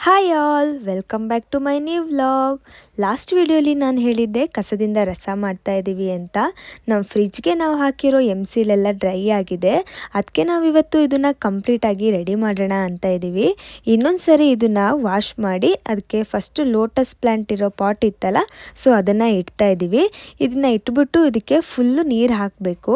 Hi all, welcome back to my new vlog. Last ವಿಡಿಯೋಲಿ ನಾನು ಹೇಳಿದ್ದೆ ಕಸದಿಂದ ರಸ ಮಾಡ್ತಾ ಇದ್ದೀವಿ ಅಂತ. ನಮ್ಮ ಫ್ರಿಜ್ಗೆ ನಾವು ಹಾಕಿರೋ ಸಿಲೆಲ್ಲ ಡ್ರೈ ಆಗಿದೆ. ಅದಕ್ಕೆ ನಾವು ಇವತ್ತು ಇದನ್ನು ಕಂಪ್ಲೀಟಾಗಿ ರೆಡಿ ಮಾಡೋಣ ಅಂತ ಇದ್ದೀವಿ. ಇನ್ನೊಂದು ಸರಿ ಇದನ್ನು ವಾಶ್ ಮಾಡಿ ಅದಕ್ಕೆ ಫಸ್ಟು ಲೋಟಸ್ ಪ್ಲ್ಯಾಂಟ್ ಇರೋ ಪಾಟ್ ಇತ್ತಲ್ಲ, ಸೊ ಅದನ್ನು ಇಡ್ತಾ ಇದ್ದೀವಿ. ಇದನ್ನು ಇಟ್ಬಿಟ್ಟು ಇದಕ್ಕೆ ಫುಲ್ಲು ನೀರು ಹಾಕಬೇಕು.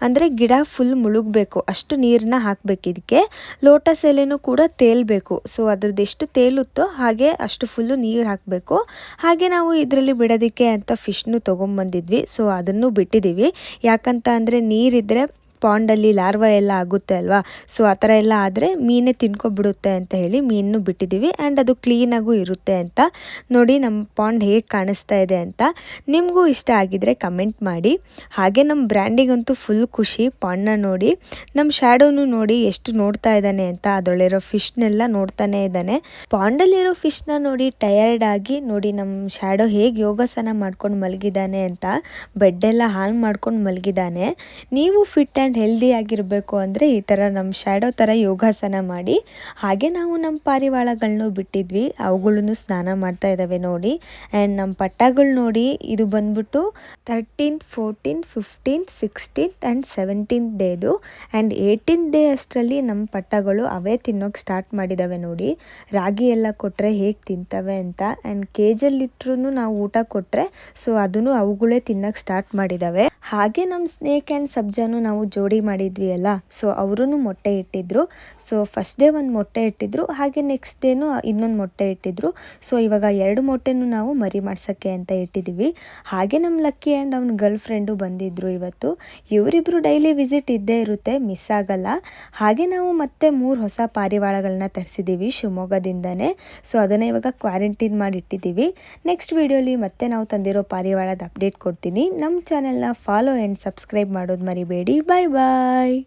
ಅಂದರೆ ಗಿಡ ಫುಲ್ ಮುಳುಗಬೇಕು, ಅಷ್ಟು ನೀರನ್ನ ಹಾಕಬೇಕು. ಇದಕ್ಕೆ ಲೋಟಸ್ ಎಲೆನೂ ಕೂಡ ತೇಲಬೇಕು. ಸೊ ಅದ್ರದ್ದು ಎಷ್ಟು ತೇಲುತ್ತೋ ಹಾಗೆ ಅಷ್ಟು ಫುಲ್ಲು ನೀರು ಹಾಕಬೇಕು. ಹಾಗೆ ನಾವು ಇದರಲ್ಲಿ ಬಿಡೋದಕ್ಕೆ ಅಂತ ಫಿಶ್ನು ತೊಗೊಂಬಂದಿದ್ವಿ. ಸೊ ಅದನ್ನು ಬಿಟ್ಟಿದ್ದೀವಿ. ಯಾಕಂತ ಅಂದರೆ ನೀರಿದ್ದರೆ ಪಾಂಡಲ್ಲಿ ಲಾರ್ವಾ ಎಲ್ಲ ಆಗುತ್ತೆ ಅಲ್ವಾ. ಸೊ ಆ ಥರ ಎಲ್ಲ ಆದರೆ ಮೀನೇ ತಿನ್ಕೊಬಿಡುತ್ತೆ ಅಂತ ಹೇಳಿ ಮೀನು ಬಿಟ್ಟಿದ್ದೀವಿ. ಆ್ಯಂಡ್ ಅದು ಕ್ಲೀನಾಗೂ ಇರುತ್ತೆ ಅಂತ. ನೋಡಿ ನಮ್ಮ ಪಾಂಡ್ ಹೇಗೆ ಕಾಣಿಸ್ತಾ ಇದೆ ಅಂತ. ನಿಮಗೂ ಇಷ್ಟ ಆಗಿದರೆ ಕಮೆಂಟ್ ಮಾಡಿ. ಹಾಗೆ ನಮ್ಮ ಬ್ರ್ಯಾಂಡಿಗಂತೂ ಫುಲ್ ಖುಷಿ ಪಾಂಡ್ನ ನೋಡಿ. ನಮ್ಮ ಶ್ಯಾಡೋನು ನೋಡಿ ಎಷ್ಟು ನೋಡ್ತಾ ಇದ್ದಾನೆ ಅಂತ. ಅದರಲ್ಲಿರೋ ಫಿಶ್ನೆಲ್ಲ ನೋಡ್ತಾನೆ ಇದ್ದಾನೆ. ಪಾಂಡಲ್ಲಿರೋ ಫಿಶ್ನ ನೋಡಿ ಟಯರ್ಡ್ ಆಗಿ ನೋಡಿ ನಮ್ಮ ಶ್ಯಾಡೋ ಹೇಗೆ ಯೋಗಾಸನ ಮಾಡ್ಕೊಂಡು ಮಲಗಿದ್ದಾನೆ ಅಂತ. ಬೆಡ್ಡೆಲ್ಲ ಹಾಂಗ್ ಮಾಡ್ಕೊಂಡು ಮಲಗಿದ್ದಾನೆ. ನೀವು ಫಿಟ್ ಆ್ಯಂಡ್ ಹೆಲ್ದಿ ಆಗಿರಬೇಕು ಅಂದರೆ ಈ ಥರ ನಮ್ಮ ಶ್ಯಾಡೋ ಥರ ಯೋಗಾಸನ ಮಾಡಿ. ಹಾಗೆ ನಾವು ನಮ್ಮ ಪಾರಿವಾಳಗಳನ್ನೂ ಬಿಟ್ಟಿದ್ವಿ. ಅವುಗಳನ್ನು ಸ್ನಾನ ಮಾಡ್ತಾ ಇದ್ದಾವೆ ನೋಡಿ. ಆ್ಯಂಡ್ ನಮ್ಮ ಪಟ್ಟಗಳು ನೋಡಿ, ಇದು ಬಂದ್ಬಿಟ್ಟು 13th 14th 15th 16th and 17th ಡೇದು. And 18th day ಅಷ್ಟರಲ್ಲಿ ನಮ್ಮ ಪಟ್ಟಗಳು ಅವೇ ತಿನ್ನೋಕೆ ಸ್ಟಾರ್ಟ್ ಮಾಡಿದ್ದಾವೆ ನೋಡಿ. ರಾಗಿ ಎಲ್ಲ ಕೊಟ್ಟರೆ ಹೇಗೆ ತಿಂತವೆ ಅಂತ. ಆ್ಯಂಡ್ ಕೇಜಲ್ಲಿಟ್ರೂ ನಾವು ಊಟ ಕೊಟ್ಟರೆ ಸೊ ಅದನ್ನು ಅವುಗಳೇ ತಿನ್ನೋಕೆ ಸ್ಟಾರ್ಟ್ ಮಾಡಿದ್ದಾವೆ. ಹಾಗೆ ನಮ್ಮ ಸ್ನೇಕ್ ಆ್ಯಂಡ್ ಸಬ್ಜಾನು ನಾವು ಜೋಡಿ ಮಾಡಿದ್ವಿ ಅಲ್ಲ, ಸೊ ಅವರೂ ಮೊಟ್ಟೆ ಇಟ್ಟಿದ್ರು. ಸೊ ಫಸ್ಟ್ ಡೇ ಒಂದು ಮೊಟ್ಟೆ ಇಟ್ಟಿದ್ರು, ಹಾಗೆ ನೆಕ್ಸ್ಟ್ ಡೇನು ಇನ್ನೊಂದು ಮೊಟ್ಟೆ ಇಟ್ಟಿದ್ರು. ಸೊ ಇವಾಗ 2 ಮೊಟ್ಟೆನೂ ನಾವು ಮರಿ ಮಾಡ್ಸೋಕ್ಕೆ ಅಂತ ಇಟ್ಟಿದ್ದೀವಿ. ಹಾಗೆ ನಮ್ಮ ಲಕ್ಕಿ ಆ್ಯಂಡ್ ಅವ್ನ ಗರ್ಲ್ ಫ್ರೆಂಡು ಬಂದಿದ್ದರು ಇವತ್ತು. ಇವರಿಬ್ಬರು ಡೈಲಿ ವಿಸಿಟ್ ಇದ್ದೇ ಇರುತ್ತೆ, ಮಿಸ್ ಆಗಲ್ಲ. ಹಾಗೆ ನಾವು ಮತ್ತೆ 3 ಹೊಸ ಪಾರಿವಾಳಗಳನ್ನ ತರಿಸಿದ್ದೀವಿ ಶಿವಮೊಗ್ಗದಿಂದನೇ. ಸೊ ಅದನ್ನು ಇವಾಗ ಕ್ವಾರಂಟೈನ್ ಮಾಡಿ ಇಟ್ಟಿದ್ದೀವಿ. ನೆಕ್ಸ್ಟ್ ವಿಡಿಯೋಲಿ ಮತ್ತೆ ನಾವು ತಂದಿರೋ ಪಾರಿವಾಳದ ಅಪ್ಡೇಟ್ ಕೊಡ್ತೀನಿ. ನಮ್ಮ ಚಾನೆಲ್ನ ಫಾಲೋ ಆ್ಯಂಡ್ ಸಬ್ಸ್ಕ್ರೈಬ್ ಮಾಡೋದು ಮರಿಬೇಡಿ. ಬಾಯ್ ಬಾಯ್.